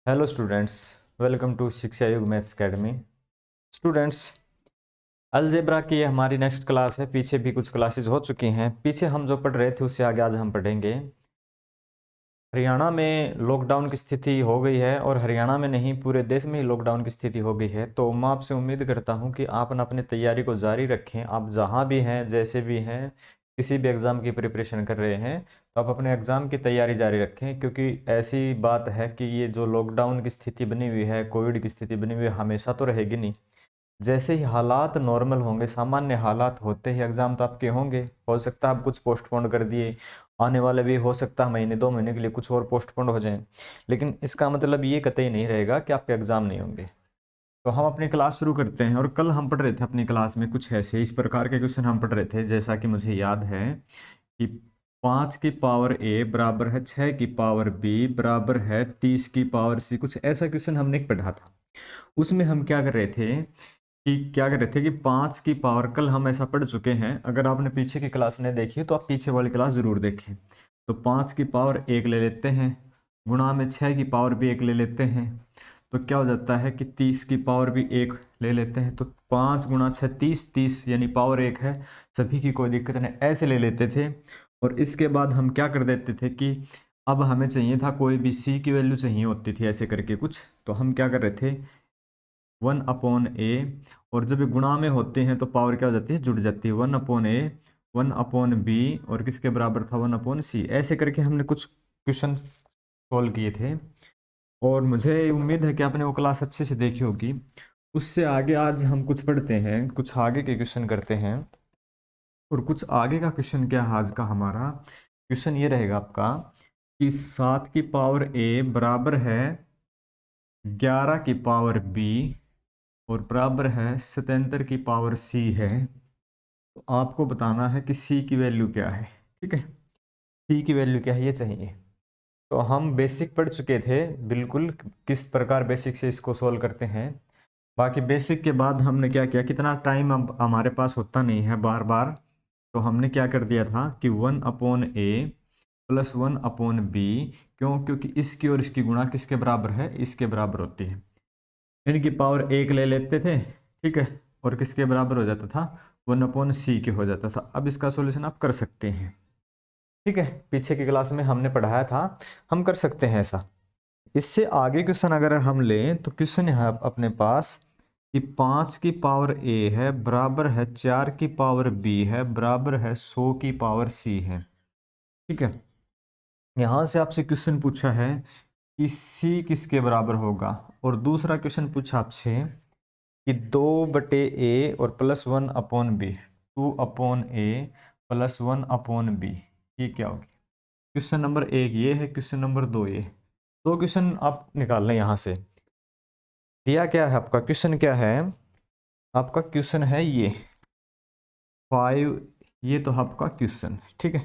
Hello students, welcome to शिक्षा युग maths academy. Students, algebra की ये हमारी नेक्स्ट क्लास है। पीछे भी कुछ क्लासेस हो चुकी हैं। पीछे हम जो पढ़ रहे थे उससे आगे आज हम पढ़ेंगे। हरियाणा में लॉकडाउन की स्थिति हो गई है, और हरियाणा में नहीं पूरे देश में ही लॉकडाउन की स्थिति हो गई है। तो मैं आपसे उम्मीद करता हूं कि आप अपनी तैयारी को जारी रखें। आप जहां भी हैं, जैसे भी हैं, किसी भी एग्ज़ाम की प्रिपरेशन कर रहे हैं, तो आप अपने एग्ज़ाम की तैयारी जारी रखें। क्योंकि ऐसी बात है कि ये जो लॉकडाउन की स्थिति बनी हुई है, कोविड की स्थिति बनी हुई है, हमेशा तो रहेगी नहीं। जैसे ही हालात नॉर्मल होंगे, सामान्य हालात होते ही एग्ज़ाम तो आपके होंगे। हो सकता है आप कुछ पोस्टपोन कर दिए, आने वाले भी हो सकता है महीने 2 महीने के लिए कुछ और पोस्टपोन हो जाएं, लेकिन इसका मतलब ये कतई नहीं रहेगा कि आपके एग्ज़ाम नहीं होंगे। तो हम अपनी क्लास शुरू करते हैं। और कल हम पढ़ रहे थे अपनी क्लास में कुछ ऐसे इस प्रकार के क्वेश्चन हम पढ़ रहे थे, जैसा कि मुझे याद है कि 5 की पावर a बराबर है 6 की पावर b बराबर है 30 की पावर c। कुछ ऐसा क्वेश्चन हमने पढ़ा था। उसमें हम क्या कर रहे थे कि 5 की पावर, कल हम ऐसा पढ़ चुके हैं। अगर आपने पीछे की क्लास नहीं देखी है तो आप पीछे वाली क्लास जरूर देखें। तो 5 की पावर 1 ले लेते हैं, गुणा में 6 की पावर भी 1 ले लेते हैं, तो क्या हो जाता है कि 30 की पावर भी 1 ले लेते हैं। तो 5 × 6 30, 30 यानी पावर 1 है। सभी की कोई दिक्कत नहीं, ऐसे ले लेते थे। और इसके बाद हम क्या कर देते थे कि अब हमें चाहिए था कोई भी सी की वैल्यू चाहिए होती थी, ऐसे करके कुछ। तो हम क्या कर रहे थे, 1/a, और जब ये गुणा में होते हैं तो पावर क्या हो जाती है, जुड़ जाती है। 1/a, 1/b, और किसके बराबर था, 1/c। ऐसे करके हमने कुछ क्वेश्चन सोल्व किए थे। और मुझे उम्मीद है कि आपने वो क्लास अच्छे से देखी होगी। उससे आगे आज हम कुछ पढ़ते हैं, कुछ आगे के क्वेश्चन करते हैं। और कुछ आगे का क्वेश्चन क्या है आज का हमारा क्वेश्चन, ये रहेगा आपका कि 7 की पावर a बराबर है 11 की पावर b और बराबर है 77 की पावर c है। तो आपको बताना है कि c की वैल्यू क्या है। ठीक है, c की वैल्यू क्या है ये चाहिए। तो हम बेसिक पढ़ चुके थे बिल्कुल, किस प्रकार बेसिक से इसको सोल्व करते हैं। बाकी बेसिक के बाद हमने क्या किया, कितना टाइम अब हमारे पास होता नहीं है बार बार, तो हमने क्या कर दिया था कि 1/a प्लस 1/b। क्यों? क्योंकि इसकी और इसकी गुणा किसके बराबर है, इसके बराबर होती है। इनकी पावर 1 ले लेते थे, ठीक है, और किसके बराबर हो जाता था, 1/c के हो जाता था। अब इसका सॉल्यूशन आप कर सकते हैं। ठीक है, पीछे की क्लास में हमने पढ़ाया था, हम कर सकते हैं ऐसा। इससे आगे क्वेश्चन अगर हम लें तो क्वेश्चन है अपने पास कि 5 की पावर a है बराबर है 4 की पावर b है बराबर है 100 की पावर c है। ठीक है, यहां से आपसे क्वेश्चन पूछा है कि c किसके बराबर होगा, और दूसरा क्वेश्चन पूछा आपसे कि 2/a और +1/b, 2/a +1/b, ये क्या होगी। क्वेश्चन नंबर 1 ये है, क्वेश्चन नंबर 2 ये। दो क्वेश्चन आप निकाल लें यहाँ से। दिया क्या है आपका क्वेश्चन, क्या है आपका क्वेश्चन है ये 5, ये तो आपका क्वेश्चन। ठीक है,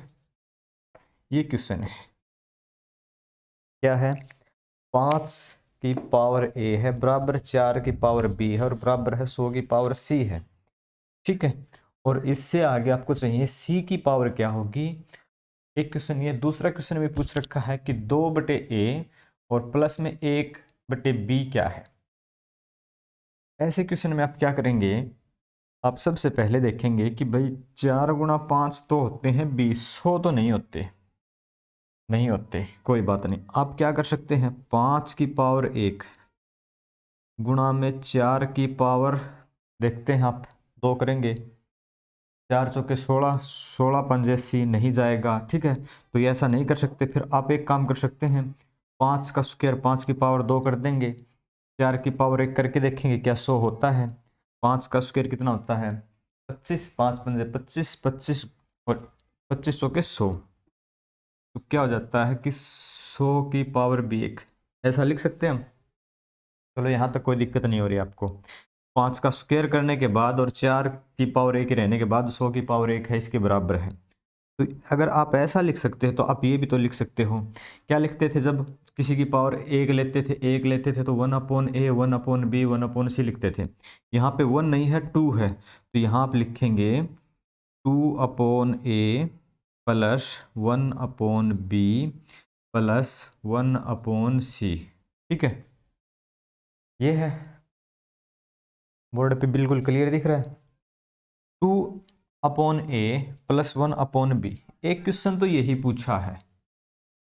ये क्वेश्चन है क्या है, 5 की पावर a है बराबर 4 की पावर b है और बराबर है 100 की पावर c है। ठीक है, और इससे आगे आपको चाहिए c की पावर क्या होगी। एक क्वेश्चन ये, दूसरा क्वेश्चन भी पूछ रखा है कि 2/a और प्लस में 1/b क्या है। ऐसे क्वेश्चन में आप क्या करेंगे, आप सबसे पहले देखेंगे कि भाई 4 × 5 तो होते हैं 20, 100 तो नहीं होते, नहीं होते, कोई बात नहीं। आप क्या कर सकते हैं, 5 की पावर 1 गुणा में 4 की पावर, देखते हैं आप, 2 करेंगे, 4 × 4 = 16, 16 × 5 = 80, नहीं जाएगा। ठीक है, तो ये ऐसा नहीं कर सकते। फिर आप एक काम कर सकते हैं, 5 का स्क्वायर 5 की पावर 2 कर देंगे, 4 की पावर 1 करके देखेंगे क्या 100 होता है। 5 का स्क्वायर कितना होता है, 25, 5 × 5 = 25, 25 और 25 × 100, तो क्या हो जाता है कि 100 की पावर भी 1, ऐसा लिख सकते हैं हम। चलो यहाँ तक कोई दिक्कत नहीं हो रही आपको। 5 का स्क्वायर करने के बाद और 4 की पावर 1 रहने के बाद 100 की पावर 1 है, इसके बराबर है। तो अगर आप ऐसा लिख सकते हैं तो आप ये भी तो लिख सकते हो। क्या लिखते थे जब किसी की पावर 1 लेते थे, 1 लेते थे तो 1/a 1/b 1/c लिखते थे। यहाँ पे 1 नहीं है, 2 है, तो यहाँ आप लिखेंगे 2/a plus 1/b plus 1/c। ठीक है, ये है, बोर्ड पे बिल्कुल क्लियर दिख रहा है। 2/a प्लस 1/b, एक क्वेश्चन तो यही पूछा है,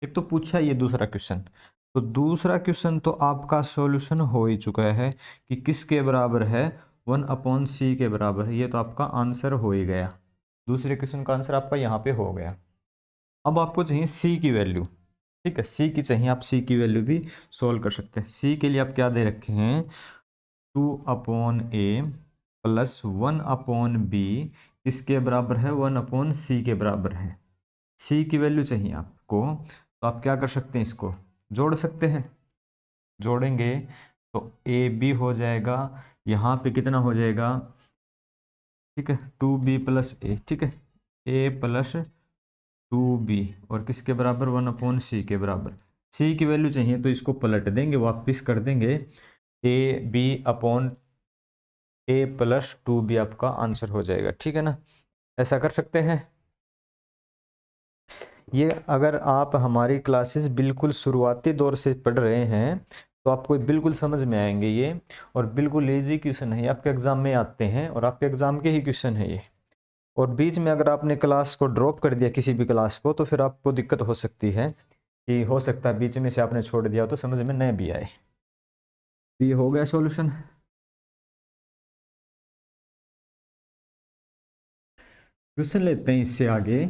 एक तो पूछा ये दूसरा क्वेश्चन, तो दूसरा क्वेश्चन तो आपका सॉल्यूशन हो ही चुका है कि किसके बराबर है, 1/c के बराबर है, ये तो आपका आंसर हो ही गया। दूसरे क्वेश्चन का आंसर आपका यहाँ पे हो गया। अब आपको चाहिए c की वैल्यू, ठीक है, c की चाहिए, आप c की वैल्यू भी सोल्व कर सकते हैं। c के लिए आप क्या दे रखे हैं, 2/a प्लस 1/b इसके बराबर है 1/c के बराबर है। c की वैल्यू चाहिए आपको, तो आप क्या कर सकते हैं, इसको जोड़ सकते हैं। जोड़ेंगे तो ए बी हो जाएगा, यहाँ पे कितना हो जाएगा, ठीक है, 2b प्लस ए, ठीक है, ए प्लस 2b और किसके बराबर, 1/c के बराबर। c की वैल्यू चाहिए तो इसको पलट देंगे, वापिस कर देंगे, A B upon A plus 2b आपका आंसर हो जाएगा, ठीक है ना, ऐसा कर सकते हैं। ये अगर आप हमारी क्लासेस बिल्कुल शुरुआती दौर से पढ़ रहे हैं तो आपको बिल्कुल समझ में आएंगे ये, और बिल्कुल इजी क्वेश्चन है, आपके एग्जाम में आते हैं और आपके एग्जाम के ही क्वेश्चन है ये। और बीच में अगर आपने क्लास को ड्रॉप कर दिया किसी भी क्लास को, तो फिर आपको दिक्कत हो सकती है कि हो सकता है बीच में से आपने छोड़ दिया तो समझ में नहीं भी आए। तो ये हो गया सॉल्यूशन। क्वेश्चन लेते हैं इससे आगे।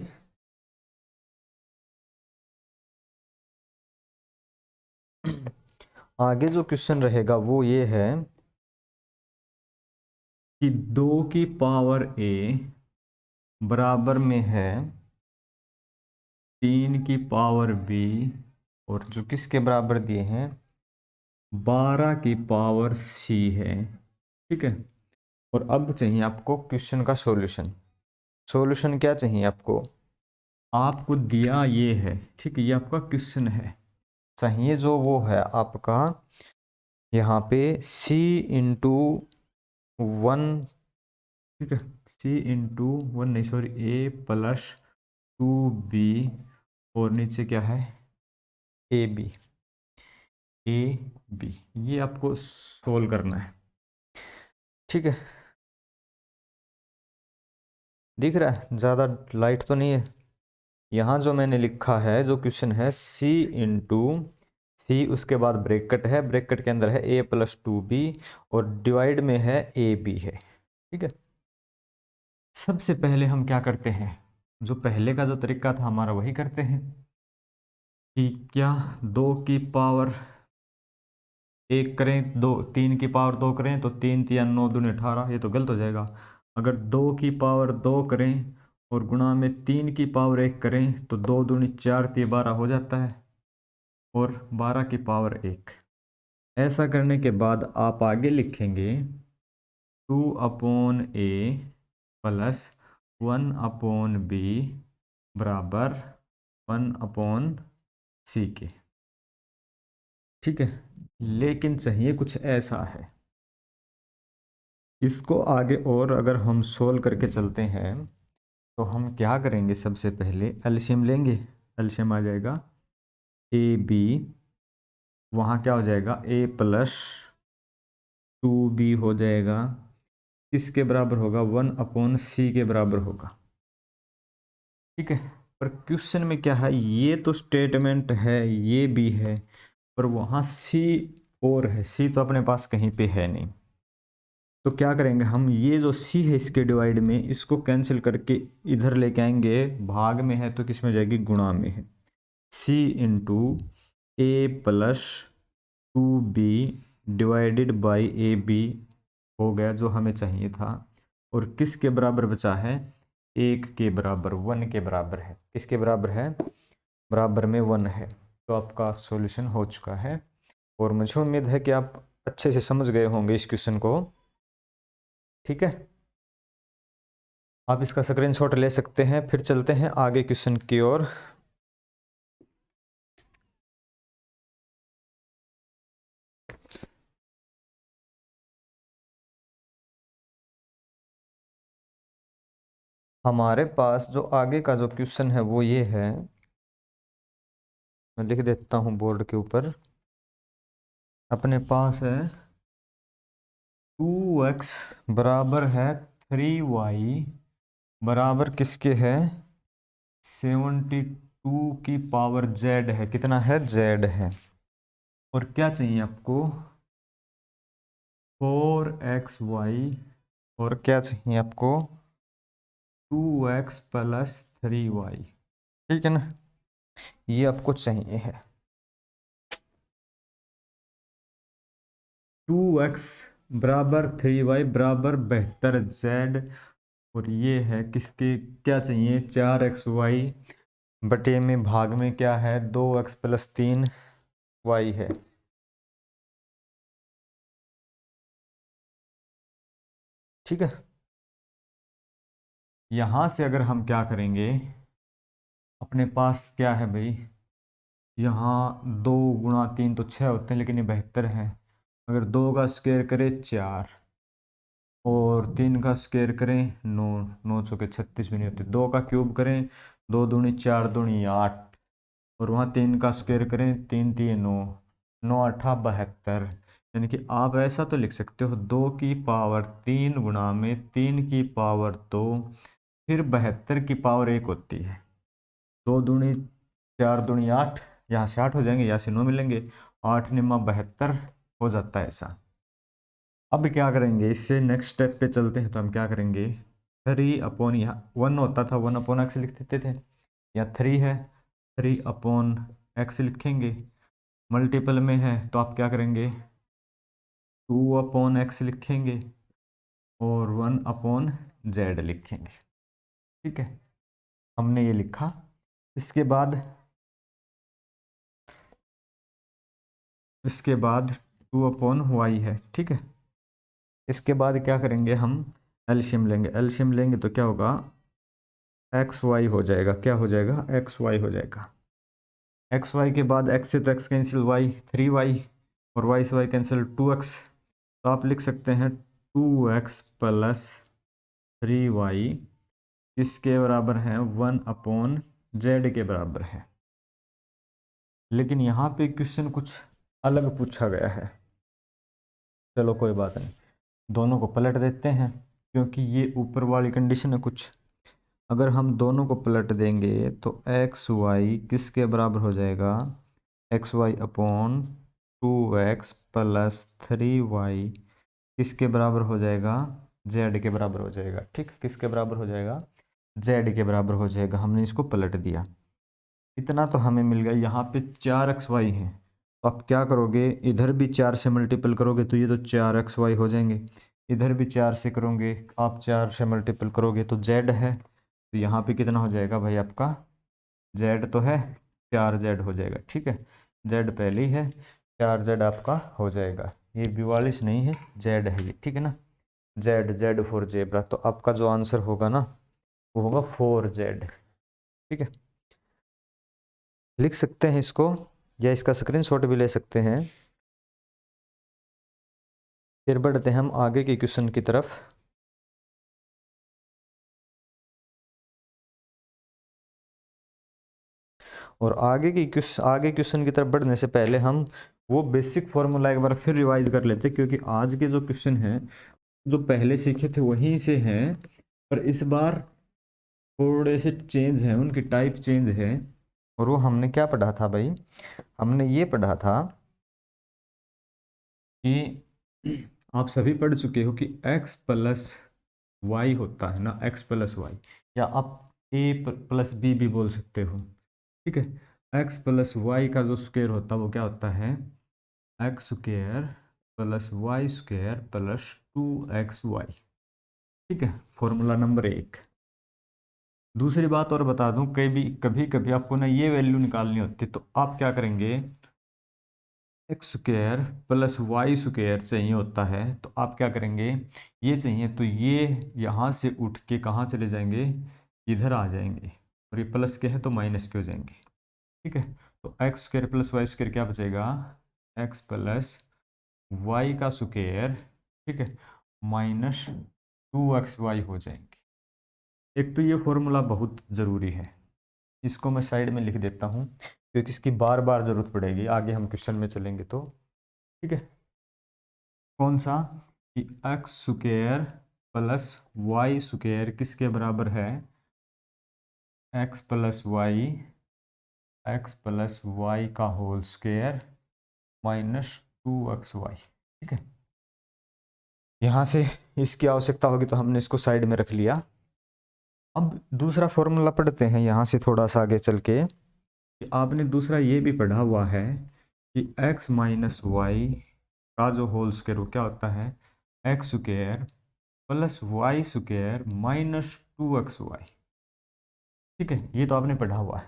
आगे जो क्वेश्चन रहेगा वो ये है कि 2 की पावर a बराबर में है 3 की पावर b, और जो किसके बराबर दिए हैं, 12 की पावर c है, ठीक है। और अब चाहिए आपको क्वेश्चन का सॉल्यूशन। सॉल्यूशन क्या चाहिए आपको, आपको दिया ये है, ठीक है, ये आपका क्वेश्चन है, चाहिए जो वो है आपका यहाँ पे c इंटू 1, ठीक है, c इंटू 1 नहीं सॉरी, a प्लस 2b और नीचे क्या है, ए बी, ए बी, ये आपको सोल्व करना है, ठीक है। दिख रहा है, ज़्यादा लाइट तो नहीं है। यहाँ जो मैंने लिखा है, जो क्वेश्चन है, c इंटू सी, उसके बाद ब्रैकेट है, ब्रैकेट के अंदर है a प्लस 2b और डिवाइड में है ए बी है, ठीक है। सबसे पहले हम क्या करते हैं, जो पहले का जो तरीका था हमारा वही करते हैं कि क्या 2 की पावर 1 करें, 3 की पावर 2 करें तो 3 3 9 दूनी 18, ये तो गलत हो जाएगा। अगर 2 की पावर 2 करें और गुणा में 3 की पावर 1 करें तो 2 दूनी 4 3 12 हो जाता है, और 12 की पावर 1। ऐसा करने के बाद आप आगे लिखेंगे 2/a प्लस 1/b बराबर 1/c के, ठीक है। लेकिन चाहिए कुछ ऐसा है, इसको आगे और अगर हम सोल्व करके चलते हैं तो हम क्या करेंगे, सबसे पहले एलसीएम लेंगे, एलसीएम आ जाएगा ए बी, वहाँ क्या हो जाएगा, a प्लस 2b हो जाएगा, किसके बराबर होगा, 1/c के बराबर होगा, ठीक है। पर क्वेश्चन में क्या है, ये तो स्टेटमेंट है, ये भी है, पर वहाँ c और है, c तो अपने पास कहीं पे है नहीं, तो क्या करेंगे हम, ये जो c है इसके डिवाइड में, इसको कैंसिल करके इधर लेके आएंगे, भाग में है तो किस में जाएगी, गुणा में है, c into A plus 2b divided by A B हो गया, जो हमें चाहिए था। और किसके बराबर बचा है, 1 के बराबर, 1 के बराबर है, किसके बराबर है, बराबर में 1 है। तो आपका सॉल्यूशन हो चुका है, और मुझे उम्मीद है कि आप अच्छे से समझ गए होंगे इस क्वेश्चन को, ठीक है। आप इसका स्क्रीनशॉट ले सकते हैं। फिर चलते हैं आगे क्वेश्चन की ओर। हमारे पास जो आगे का जो क्वेश्चन है वो ये है, मैं लिख देता हूँ बोर्ड के ऊपर, अपने पास है 2x बराबर है 3y बराबर किसके है 72 की पावर z है। कितना है z है। और क्या चाहिए आपको 4xy और क्या चाहिए आपको 2x प्लस 3y। ठीक है ना, ये आपको चाहिए है। 2x बराबर 3y बराबर 72 z और ये है किसके क्या चाहिए 4xy बटे में भाग में क्या है 2x प्लस 3y है। ठीक है, यहां से अगर हम क्या करेंगे अपने पास क्या है भाई, यहाँ 2 × 3 तो 6 होते हैं लेकिन ये 72 है। अगर 2 का स्क्वायर करें 4 और 3 का स्क्वायर करें 9, 9 चौके 36 भी नहीं होते। 2 का क्यूब करें 2 दूनी 4 दूनी 8 और वहाँ 3 का स्क्वायर करें 3 3 9, 9 8 72। यानी कि आप ऐसा तो लिख सकते हो 2 की पावर 3 गुणा में 3 की पावर 2 फिर 72 की पावर 1 होती है। 2 दूनी 4 दूनी 8, यहाँ से 8 हो जाएंगे, यहाँ से 9 मिलेंगे, 8 निम्मा 72 हो जाता है ऐसा। अब क्या करेंगे इससे नेक्स्ट स्टेप पे चलते हैं। तो हम क्या करेंगे 3 अपॉन यहाँ 1 होता था 1 अपॉन एक्स लिख देते थे, या 3 है 3 अपॉन एक्स लिखेंगे। मल्टीपल में है तो आप क्या करेंगे 2 अपॉन एक्स लिखेंगे और 1 अपॉन जेड लिखेंगे। ठीक है, हमने ये लिखा। इसके बाद 2 अपॉन वाई है। ठीक है, इसके बाद क्या करेंगे हम एलसीएम लेंगे। एलसीएम लेंगे तो क्या होगा एक्स वाई हो जाएगा। क्या हो जाएगा एक्स वाई हो जाएगा। एक्स वाई के बाद एक्स से तो एक्स कैंसिल वाई 3y और वाई से वाई कैंसिल 2x। तो आप लिख सकते हैं 2x प्लस 3y किसके बराबर है 1 अपॉन जेड के बराबर है। लेकिन यहाँ पे क्वेश्चन कुछ अलग पूछा गया है। चलो कोई बात नहीं, दोनों को पलट देते हैं क्योंकि ये ऊपर वाली कंडीशन है कुछ। अगर हम दोनों को पलट देंगे तो एक्स वाई किसके बराबर हो जाएगा x Y upon 2x plus 3y किसके बराबर हो जाएगा जेड के बराबर हो जाएगा। ठीक, किसके बराबर हो जाएगा जेड के बराबर हो जाएगा। हमने इसको पलट दिया, इतना तो हमें मिल गया। यहाँ पे 4xy है तो आप क्या करोगे इधर भी 4 से मल्टीपल करोगे तो ये तो 4xy हो जाएंगे। इधर भी 4 से करोगे आप 4 से मल्टीपल करोगे तो z है। तो यहाँ पे कितना हो जाएगा भाई आपका z तो है 4z हो जाएगा। ठीक है, z पहले ही है 4z आपका हो जाएगा। ये 42 नहीं है z है ये। ठीक है ना, z फॉर जेब्रा। तो आपका जो आंसर होगा ना वो होगा 4z। ठीक है, लिख सकते हैं इसको या इसका स्क्रीनशॉट भी ले सकते हैं। फिर बढ़ते हैं हम आगे के क्वेश्चन की तरफ। और आगे क्वेश्चन की तरफ बढ़ने से पहले हम वो बेसिक फॉर्मूला एक बार फिर रिवाइज कर लेते हैं, क्योंकि आज के जो क्वेश्चन हैं जो पहले सीखे थे वहीं से हैं, पर इस बार थोड़े से चेंज हैं, उनकी टाइप चेंज है। और वो हमने क्या पढ़ा था भाई, हमने ये पढ़ा था कि आप सभी पढ़ चुके हो कि x प्लस वाई होता है ना, x प्लस वाई, या आप a प्लस बी भी बोल सकते हो। ठीक है, x प्लस वाई का जो स्क्वायर होता है वो क्या होता है X square plus Y square plus 2xy। ठीक है, फॉर्मूला नंबर 1। दूसरी बात और बता दूं, कभी कभी आपको ना ये वैल्यू निकालनी होती तो आप क्या करेंगे X square plus Y square चाहिए होता है तो आप क्या करेंगे ये चाहिए तो ये यहाँ से उठ के कहाँ चले जाएंगे इधर आ जाएंगे, और ये प्लस के है तो माइनस के हो जाएंगे। ठीक है, तो X square plus Y square क्या बचेगा एक्स प्लस वाई का स्क्वायर। ठीक है, माइनस 2xy हो जाएंगे। एक तो ये फॉर्मूला बहुत ज़रूरी है, इसको मैं साइड में लिख देता हूँ क्योंकि इसकी बार बार ज़रूरत पड़ेगी आगे हम क्वेश्चन में चलेंगे तो। ठीक है, कौन सा कि X square plus Y square किसके बराबर है, एक्स प्लस वाई का होल स्क्वायर माइनस 2xy। ठीक है, यहाँ से इसकी आवश्यकता होगी तो हमने इसको साइड में रख लिया। अब दूसरा फॉर्मूला पढ़ते हैं यहाँ से थोड़ा सा आगे चल के। आपने दूसरा ये भी पढ़ा हुआ है कि x माइनस वाई का जो होल स्क्वायर वो क्या होता है, X square plus Y square minus 2xy। ठीक है, ये तो आपने पढ़ा हुआ है।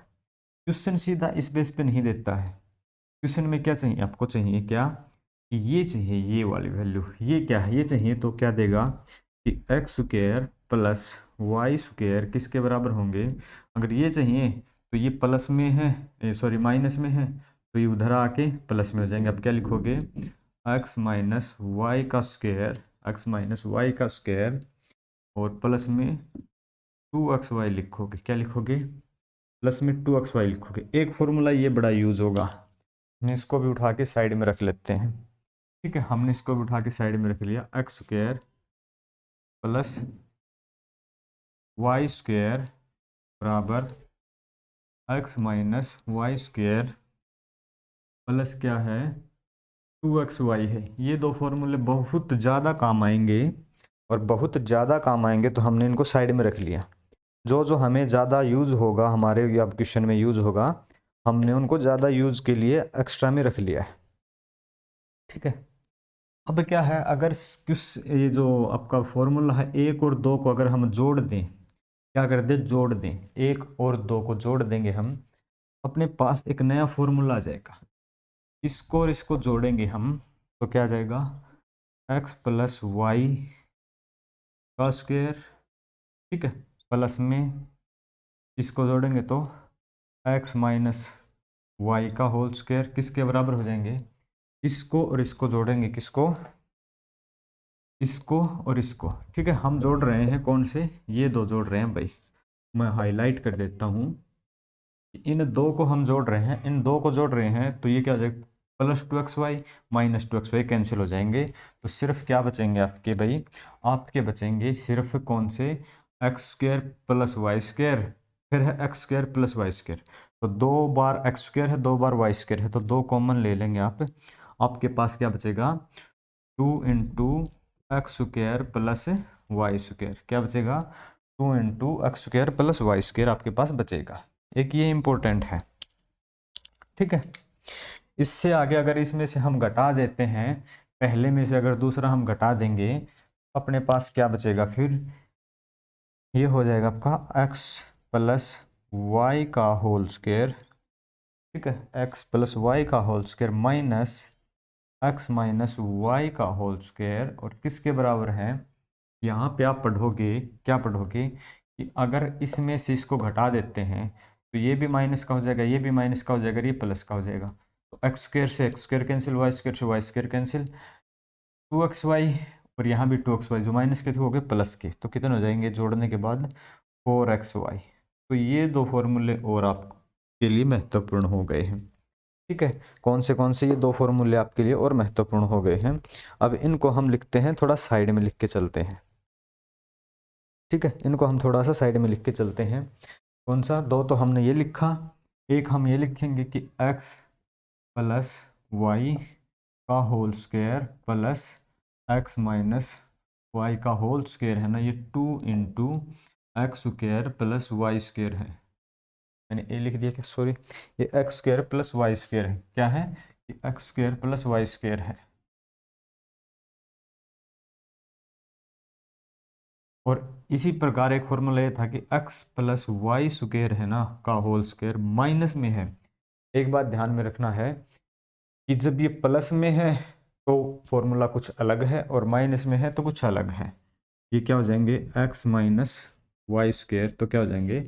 क्वेश्चन सीधा इस बेस पे नहीं देता है। क्वेश्चन में क्या चाहिए आपको, चाहिए क्या कि ये चाहिए, ये वाली वैल्यू, ये क्या है, ये चाहिए। तो क्या देगा कि X square plus Y square किसके बराबर होंगे। अगर ये चाहिए तो ये प्लस में है, सॉरी माइनस में है, तो ये उधर आके प्लस में हो जाएंगे। अब क्या लिखोगे, एक्स माइनस वाई का स्क्वायर, एक्स माइनस वाई का स्क्वायर और प्लस में 2xy लिखोगे। क्या लिखोगे, प्लस में 2xy लिखोगे। एक फॉर्मूला ये बड़ा यूज होगा, हमने इसको भी उठा के साइड में रख लेते हैं। ठीक है, हमने इसको भी उठा के साइड में रख लिया। X square plus Y square बराबर x minus y square plus क्या है 2xy है। ये दो फॉर्मूले बहुत ज़्यादा काम आएंगे, और बहुत ज़्यादा काम आएंगे तो हमने इनको साइड में रख लिया। जो जो हमें ज़्यादा यूज़ होगा, हमारे या क्वेश्चन में यूज़ होगा, हमने उनको ज़्यादा यूज़ के लिए एक्स्ट्रा में रख लिया है। ठीक है, अब क्या है, अगर किस ये जो आपका फॉर्मूला है एक और दो को अगर हम जोड़ दें, क्या कर दें, जोड़ दें, एक और दो को जोड़ देंगे हम, अपने पास एक नया फॉर्मूला आ जाएगा। इसको और इसको जोड़ेंगे हम तो क्या आ जाएगा, एक्स प्लस वाई का स्क्वायर। ठीक है, प्लस में इसको जोड़ेंगे तो एक्स माइनस वाई का होल स्क्वायर किसके बराबर हो जाएंगे, इसको और इसको जोड़ेंगे, किसको, इसको और इसको। ठीक है, हम जोड़ रहे हैं कौन से, ये दो जोड़ रहे हैं भाई, मैं हाईलाइट कर देता हूँ। इन दो को हम जोड़ रहे हैं, इन दो को जोड़ रहे हैं तो ये क्या हो जाएगा, plus 2xy minus 2xy cancel हो जाएंगे। तो सिर्फ क्या बचेंगे आपके भाई, आपके बचेंगे सिर्फ कौन से, X square plus Y square, फिर है X square plus Y square. तो दो बार एक्स स्क्वायर है, दो बार वाई स्क्वायर है, तो दो कॉमन ले लेंगे आप। आपके पास क्या बचेगा, 2 X square plus Y square. क्या बचेगा, 2 X square plus Y square आपके पास बचेगा। एक ये इंपॉर्टेंट है। ठीक है, इससे आगे अगर इसमें से हम घटा देते हैं, पहले में से अगर दूसरा हम घटा देंगे, अपने पास क्या बचेगा, फिर ये हो जाएगा आपका एक्स प्लस वाई का होल स्क्वायर। ठीक है, एक्स प्लस वाई का whole square minus X minus Y का होल स्क्वायर, और किसके बराबर है, यहाँ पे आप पढ़ोगे, क्या पढ़ोगे कि अगर इसमें से इसको घटा देते हैं तो ये भी माइनस का हो जाएगा, ये भी माइनस का हो जाएगा, ये प्लस का हो जाएगा। तो एक्स स्क्वायर से X square cancel, Y square से वाई स्क्वायर कैंसिल, 2xy और यहाँ भी 2xy, जो माइनस के थे हो गए प्लस के, तो कितने हो जाएंगे जोड़ने के बाद 4xy। तो ये दो फॉर्मूले और आपके लिए महत्वपूर्ण हो गए हैं। ठीक है, कौन से ये दो फॉर्मूले आपके लिए और महत्वपूर्ण हो गए हैं। अब इनको हम लिखते हैं, थोड़ा साइड में लिख के चलते हैं। ठीक है, इनको हम थोड़ा सा साइड में लिख के चलते हैं। कौन सा, दो तो हमने ये लिखा, एक हम ये लिखेंगे कि x प्लस वाई का whole square plus X minus Y का होल स्क्वायर है ना, ये 2 X square plus Y square है। मैंने ए लिख दिया कि सॉरी, ये X square plus Y square है। क्या है, ये X square plus Y square है। और इसी प्रकार एक फॉर्मूला ये था कि x प्लस वाई स्क्वायर है ना का होल स्क्वायर माइनस में है। एक बात ध्यान में रखना है कि जब ये प्लस में है तो फॉर्मूला कुछ अलग है, और माइनस में है तो कुछ अलग है। ये क्या हो जाएंगे, x माइनस वाई स्क्वायर, तो क्या हो जाएंगे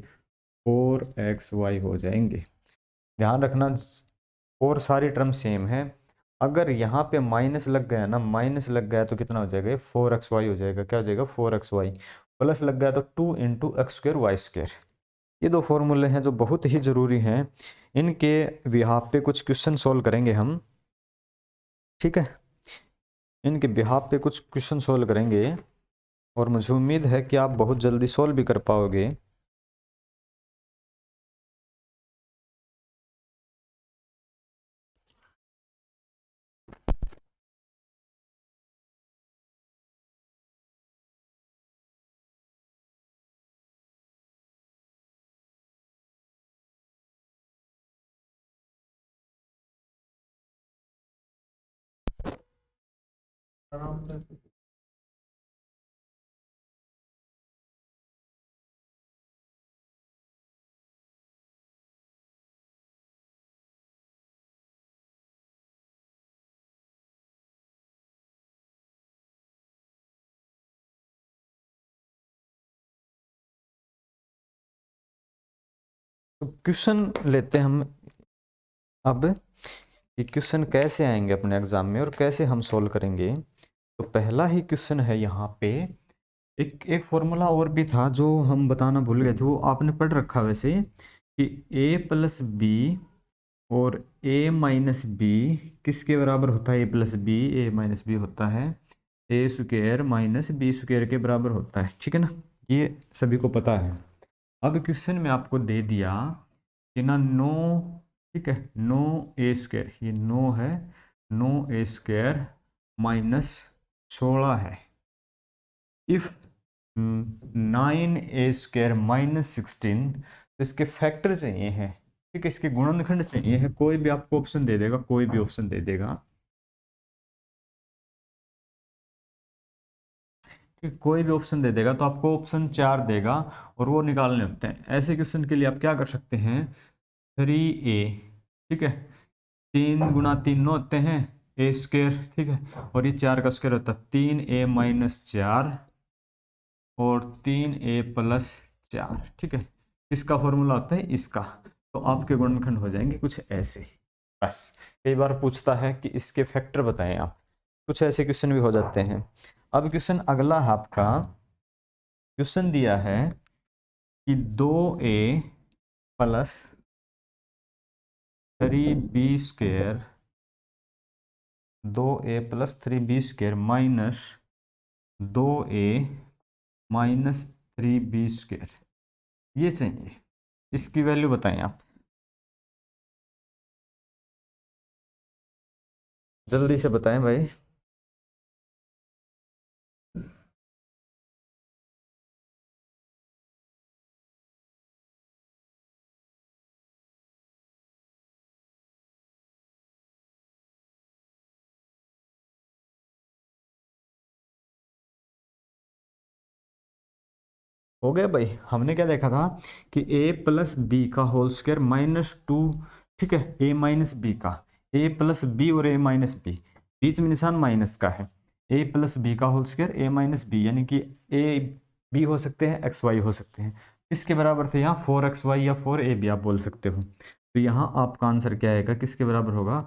4xy हो जाएंगे। ध्यान रखना, और सारी टर्म सेम है। अगर यहाँ पे माइनस लग गया ना, माइनस लग गया तो कितना हो जाएगा, 4xy हो जाएगा। क्या हो जाएगा, 4xy। प्लस लग गया तो 2 x² y²। ये दो फॉर्मूले हैं जो बहुत ही ज़रूरी हैं, इनके बिहाफ पे कुछ क्वेश्चन सोल्व करेंगे हम। ठीक है, इनके बिहाफ पे कुछ क्वेश्चन सोल्व करेंगे और मुझे उम्मीद है कि आप बहुत जल्दी सोल्व भी कर पाओगे। तो क्वेश्चन लेते हैं हम अब, ये क्वेश्चन कैसे आएंगे अपने एग्जाम में और कैसे हम सोल्व करेंगे। तो पहला ही क्वेश्चन है यहाँ पे, एक एक फॉर्मूला और भी था जो हम बताना भूल गए थे, वो आपने पढ़ रखा वैसे, कि ए प्लस बी और ए माइनस बी किसके बराबर होता है। ए प्लस बी, ए माइनस बी होता है ए स्क्वायर माइनस बी स्क्वायर के बराबर होता है, ठीक है ना, ये सभी को पता है। अब क्वेश्चन में आपको दे दिया कि ना नो, ठीक है, नो ए स्क्वायर, ये नो है, नो ए स्क्वायर माइनस 16 है, इफ 9 ए स्क्वायर माइनस 16, तो इसके फैक्टर चाहिए हैं, ठीक है, इसके गुणनखंड चाहिए है। कोई भी आपको ऑप्शन दे देगा, कोई भी ऑप्शन दे देगा, ठीक, कोई भी ऑप्शन दे देगा तो आपको ऑप्शन 4 देगा और वो निकालने होते हैं। ऐसे क्वेश्चन के लिए आप क्या कर सकते हैं, 3a, ठीक है, 3 × 3 9 होते हैं ए स्क्वायर, ठीक है, और ये 4 का स्क्वायर होता है 3a माइनस 4 और 3a प्लस 4, ठीक है, इसका फॉर्मूला होता है इसका। तो आपके गुणनखंड हो जाएंगे कुछ ऐसे। बस, कई बार पूछता है कि इसके फैक्टर बताएं आप, कुछ ऐसे क्वेश्चन भी हो जाते हैं। अब क्वेश्चन अगला है आपका, क्वेश्चन दिया है कि 2a plus 3b square, 2a plus 3b square minus 2a minus 3b square, ये चाहिए, इसकी वैल्यू बताएं आप, जल्दी से बताएं भाई। हो गया भाई, हमने क्या देखा था कि a प्लस बी का होल स्क्वायर माइनस 2, ठीक है, a माइनस बी का, a प्लस बी और a माइनस बी, बीच में निशान माइनस का है, a प्लस बी का whole square a minus B, यानी कि a b हो सकते हैं, एक्स वाई हो सकते हैं, किसके बराबर थे यहाँ 4xy या 4ab आप बोल सकते हो। तो यहाँ आपका आंसर क्या आएगा, किसके बराबर होगा,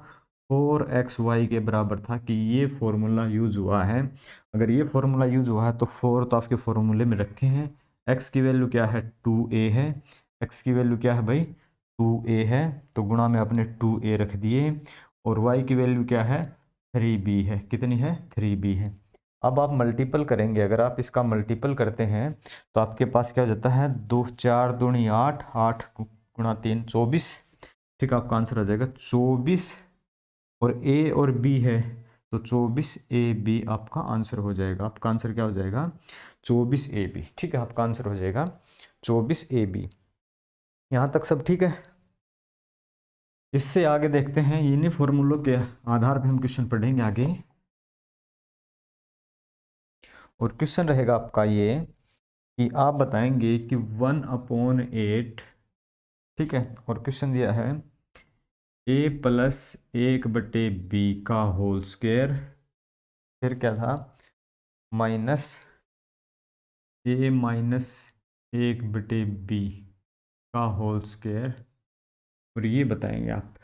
4xy के बराबर था, कि ये फॉर्मूला यूज हुआ है। अगर ये फॉर्मूला यूज हुआ है तो 4 तो आपके फॉर्मूले में रखे हैं, x की वैल्यू क्या है 2a है, x की वैल्यू क्या है भाई 2a है, तो गुणा में आपने 2a रख दिए, और y की वैल्यू क्या है 3b है, कितनी है 3b है। अब आप मल्टीपल करेंगे, अगर आप इसका मल्टीपल करते हैं तो आपके पास क्या हो जाता है, 2 4 दूनी 8, 8 × 3 24, ठीक है, आपका आंसर हो जाएगा 24, और a और b है तो 24ab आपका आंसर हो जाएगा। आपका आंसर क्या हो जाएगा 24ab, ठीक है, आपका आंसर हो जाएगा 24ab। यहाँ तक सब ठीक है। इससे आगे देखते हैं, इन्हीं फॉर्मूलों के आधार पर हम क्वेश्चन पढ़ेंगे आगे। और क्वेश्चन रहेगा आपका ये कि आप बताएंगे कि 1/8, ठीक है, और क्वेश्चन दिया है a प्लस 1/b का होल स्क्वायर, फिर क्या था माइनस a माइनस 1/b का होल स्क्वायर, और ये बताएंगे आप।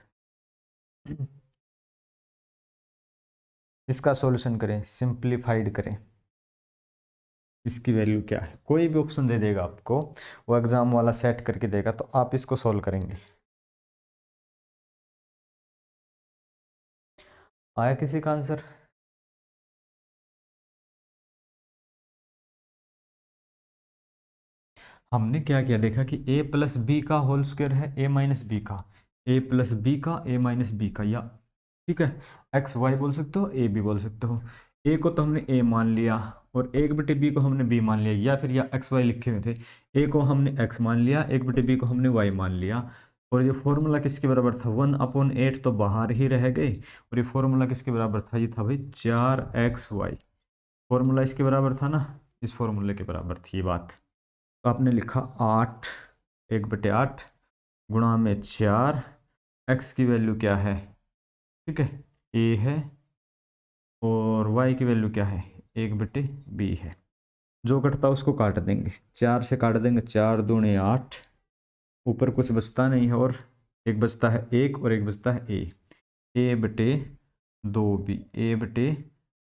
इसका सॉल्यूशन करें, सिंप्लीफाइड करें, इसकी वैल्यू क्या है, कोई भी ऑप्शन दे देगा आपको, वो एग्जाम वाला सेट करके देगा, तो आप इसको सॉल्व करेंगे। आया किसी का आंसर? हमने क्या किया, देखा कि a प्लस बी का होल स्क्वायर है a माइनस बी का, a प्लस बी का a माइनस बी का, या ठीक है एक्स वाई बोल सकते हो, a भी बोल सकते हो। a को तो हमने a मान लिया और एक बटे b को हमने b मान लिया, या फिर या एक्स वाई लिखे हुए थे, a को हमने x मान लिया, एक बटे b को हमने y मान लिया। और ये फॉर्मूला किसके बराबर था, 1/8 तो बाहर ही रह गए। और ये फॉर्मूला किसके बराबर था, ये था भाई 4xy। फॉर्मूला इसके बराबर था ना, इस फॉर्मूले के बराबर थी ये बात। तो आपने लिखा 8 1/8 गुणा में 4, x की वैल्यू क्या है, ठीक है a है, और y की वैल्यू क्या है 1/b है। जो कटता है उसको काट देंगे, 4 से काट देंगे, 4 दूने 8, ऊपर कुछ बचता नहीं है, और एक बचता है 1 और एक बचता है a बटे 2b, a बटे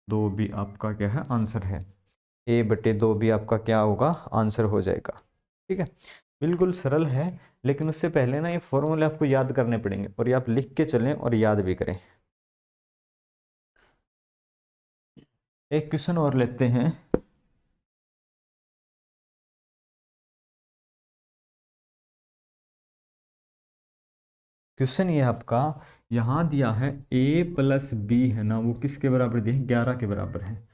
2b आपका क्या है आंसर है, a बटे 2b आपका क्या होगा आंसर हो जाएगा। ठीक है, बिल्कुल सरल है, लेकिन उससे पहले ना ये फॉर्मूले आपको याद करने पड़ेंगे, और ये आप लिख के चलें और याद भी करें। एक क्वेश्चन और लेते हैं। क्वेश्चन ये आपका यहाँ दिया है a प्लस बी है ना, वो किसके बराबर दिए हैं, 11 के बराबर है,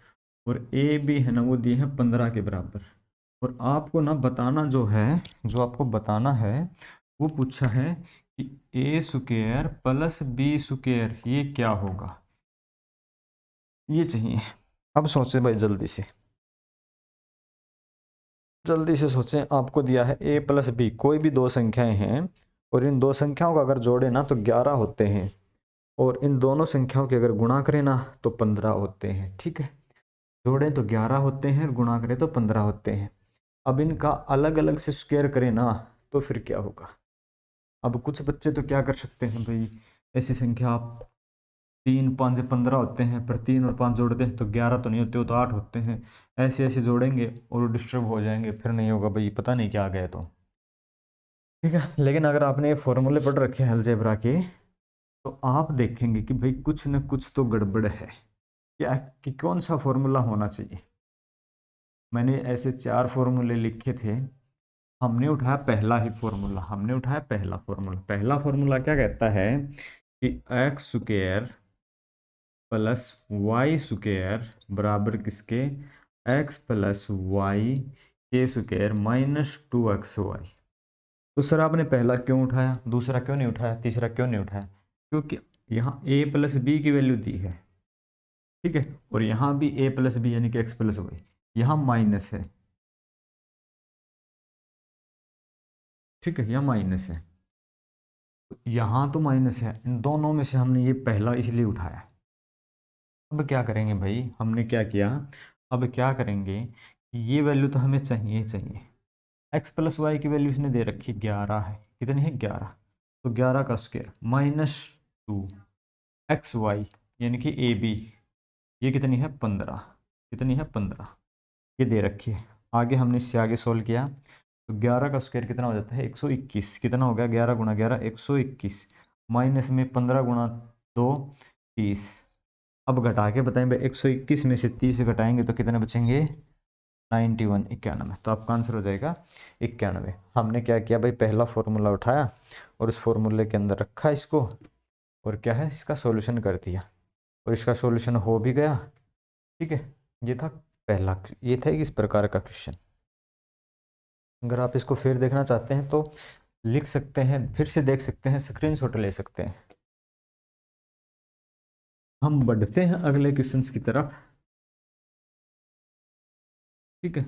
और ए बी है ना वो दिए हैं 15 के बराबर। और आपको ना बताना जो है, जो आपको बताना है वो पूछा है कि ए स्क्वायर प्लस बी स्क्वायर ये क्या होगा, ये चाहिए। अब सोचें भाई, जल्दी से सोचें। आपको दिया है a प्लस बी, कोई भी दो संख्याएं हैं, और इन दो संख्याओं का अगर जोड़े ना तो 11 होते हैं, और इन दोनों संख्याओं के अगर गुणा करें ना तो 15 होते हैं। ठीक है, जोड़ें तो 11 होते हैं और गुणा करें तो 15 होते हैं। अब इनका अलग अलग से स्क्वायर करें ना तो फिर क्या होगा। अब कुछ बच्चे तो क्या कर सकते हैं भाई, ऐसी संख्या आप 3 5 15 होते हैं, पर 3 और 5 जोड़ते हैं तो 11 तो नहीं होते, वो तो 8 होते हैं। ऐसे ऐसे जोड़ेंगे और डिस्टर्ब हो जाएंगे, फिर नहीं होगा भाई, पता नहीं क्या आ गया तो। ठीक है, लेकिन अगर आपने ये फॉर्मूले पढ़ रखे हैं अलजेब्रा के, तो आप देखेंगे कि भाई कुछ न कुछ तो गड़बड़ है, क्या कि कौन सा फॉर्मूला होना चाहिए। मैंने ऐसे 4 फॉर्मूले लिखे थे, हमने उठाया पहला ही फॉर्मूला, हमने उठाया पहला फॉर्मूला। पहला फॉर्मूला क्या कहता है कि X square plus Y square बराबर किसके, एक्स प्लस वाई के स्क्वायर माइनस 2xy। तो सर आपने पहला क्यों उठाया, दूसरा क्यों नहीं उठाया, तीसरा क्यों नहीं उठाया, क्योंकि यहाँ a प्लस बी की वैल्यू दी है, ठीक है, और यहाँ भी a प्लस बी यानी कि x प्लस वाई, यहाँ माइनस है, ठीक है, यहाँ माइनस है, यहाँ तो माइनस है, इन दोनों में से हमने ये पहला इसलिए उठाया। अब क्या करेंगे भाई, हमने क्या किया, अब क्या करेंगे कि ये वैल्यू तो हमें चाहिए चाहिए। एक्स प्लस वाई की वैल्यू इसने दे रखी 11 है, कितनी है 11, तो 11 का स्क्वायर माइनस 2xy यानी कि ए बी, ये कितनी है 15, कितनी है 15, ये दे रखी है। आगे हमने इससे आगे सोल्व किया तो 11 का स्क्वायर कितना हो जाता है 121, कितना हो गया 11 गुणा 11 121, माइनस में 15 गुणा 2 30। अब घटा के बताएं भाई, 121 में से 30 घटाएंगे तो कितने बचेंगे 91, 91, तो आपका आंसर हो जाएगा 91। हमने क्या किया भाई, पहला फॉर्मूला उठाया और उस फॉर्मूले के अंदर रखा इसको, और क्या है इसका सॉल्यूशन कर दिया, और इसका सॉल्यूशन हो भी गया। ठीक है, ये था पहला, ये था इस प्रकार का क्वेश्चन। अगर आप इसको फिर देखना चाहते हैं तो लिख सकते हैं, फिर से देख सकते हैं, स्क्रीनशॉट ले सकते हैं। हम बढ़ते हैं अगले क्वेश्चंस की तरफ। ठीक है,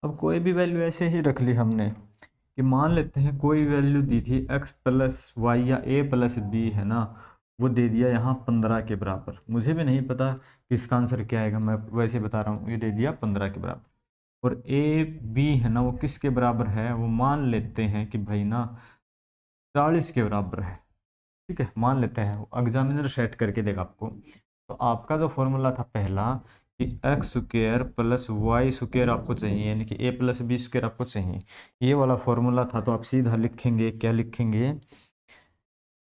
अब कोई भी वैल्यू ऐसे ही रख ली हमने कि मान लेते हैं कोई वैल्यू दी थी x प्लस वाई या a प्लस बी है ना, वो दे दिया यहाँ 15 के बराबर। मुझे भी नहीं पता कि इसका आंसर क्या आएगा, मैं वैसे बता रहा हूँ, ये दे दिया 15 के बराबर। और a b है ना वो किसके बराबर है, वो मान लेते हैं कि भाई ना 40 के बराबर है। ठीक है, मान लेते हैं, एग्जामिनर सेट करके देगा आपको। तो आपका जो फॉर्मूला था पहला कि X square plus Y square आपको चाहिए, यानी कि ए प्लस बी स्क्वायर आपको चाहिए, ये वाला फॉर्मूला था। तो आप सीधा लिखेंगे, क्या लिखेंगे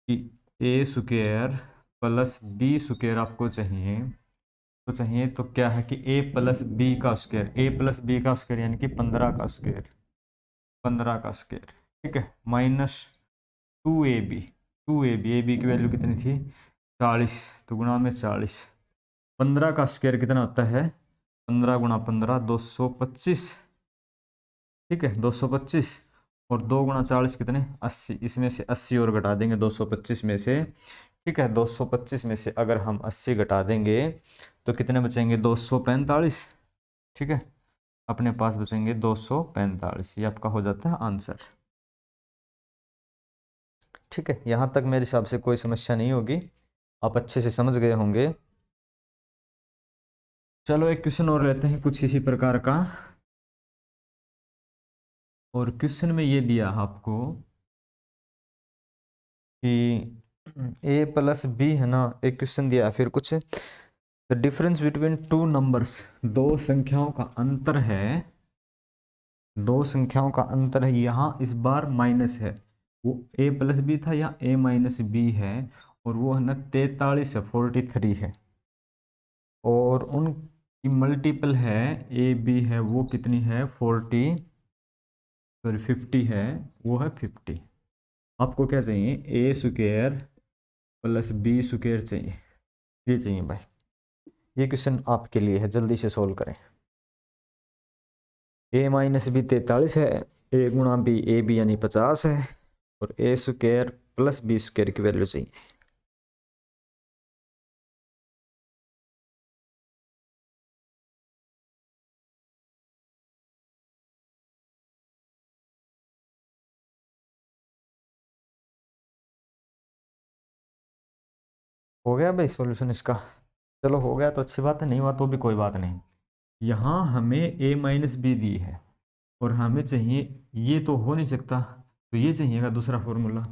कि ए स्क्वायर प्लस बी स्क्वायर आपको चाहिए, तो क्या है कि ए प्लस बी का स्क्वायर, ए प्लस बी का स्क्वायर यानी कि 15 का स्क्वायर, 15 का स्क्वायर, ठीक है, minus 2ab, 2ab, A B की वैल्यू कितनी थी 40, तो गुणा में 40, 15 का स्क्वायर कितना होता है 15 गुणा 15 225, ठीक है 225, और 2 गुणा 40 कितने 80, इसमें से 80 और घटा देंगे 225 में से, ठीक है 225 में से अगर हम 80 घटा देंगे तो कितने बचेंगे 245, ठीक है, अपने पास बचेंगे 245, ये आपका हो जाता है आंसर। ठीक है, यहाँ तक मेरे हिसाब से कोई समस्या नहीं होगी, आप अच्छे से समझ गए होंगे। चलो एक क्वेश्चन और लेते हैं कुछ इसी प्रकार का, और क्वेश्चन में ये दिया आपको कि a प्लस बी है ना, एक क्वेश्चन दिया फिर कुछ, the difference between two numbers, दो संख्याओं का अंतर है, दो संख्याओं का अंतर है, यहाँ इस बार माइनस है, वो a प्लस बी था या a माइनस बी है, और वो है ना 43 है 43 है, और उनकी मल्टीपल है ए बी है, वो कितनी है 50 है, वो है 50। आपको क्या चाहिए ए स्क्वायर प्लस बी स्क्वायर चाहिए, ये चाहिए भाई। ये क्वेश्चन आपके लिए है, जल्दी से सोल्व करें। ए माइनस बी 43 है, ए गुणा बी, ए बी यानी 50 है, और ए स्क्वायर प्लस बी स्क्वायर की वैल्यू चाहिए। हो गया भाई सॉल्यूशन इसका? चलो हो गया तो अच्छी बात है, नहीं हुआ तो भी कोई बात नहीं। यहाँ हमें ए माइनस बी दी है और हमें चाहिए, ये तो हो नहीं सकता, तो ये चाहिएगा दूसरा फॉर्मूला,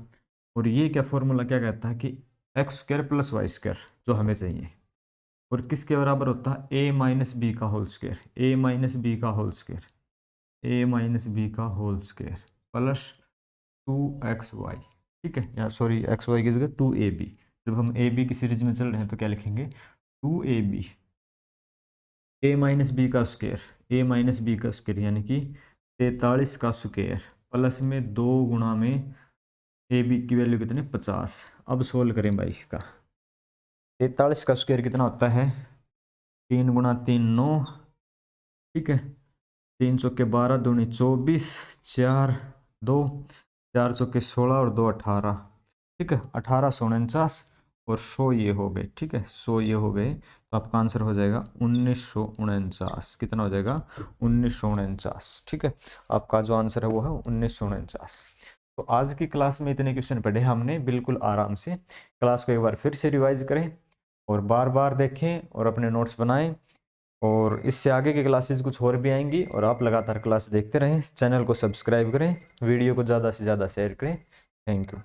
और ये क्या फॉर्मूला क्या कहता है कि X square plus Y square जो हमें चाहिए, और किसके बराबर होता है ए माइनस बी का whole square, A minus B का whole square, A minus B का होल स्क्वायर प्लस 2xy, ठीक है, या सॉरी एक्स वाई की जगह 2ab, जब हम ए बी की सीरीज में चल रहे हैं तो क्या लिखेंगे 2ab, ए माइनस बी का स्क्वायर, ए माइनस बी का स्क्वायर यानी कि 43 का स्क्वायर प्लस में 2 गुणा में ए बी की वैल्यू कितनी 50। अब सोल्व करें भाई इसका, 43 का स्क्वायर कितना होता है 3 गुणा 3 9, ठीक है, 3 चौके 12 दूनी 24, 4 2, 4 चौके 16 और 2 18, ठीक है 1849, और 100 ये हो गए, ठीक है 100 ये हो गए, तो आपका आंसर हो जाएगा 1949। कितना हो जाएगा 1949, ठीक है, आपका जो आंसर है वो है 1949। तो आज की क्लास में इतने क्वेश्चन पढ़े हमने बिल्कुल आराम से। क्लास को एक बार फिर से रिवाइज करें और बार बार देखें और अपने नोट्स बनाएं, और इससे आगे की क्लासेस कुछ और भी आएंगी, और आप लगातार क्लास देखते रहें। चैनल को सब्सक्राइब करें, वीडियो को ज़्यादा से ज़्यादा शेयर करें। Thank you.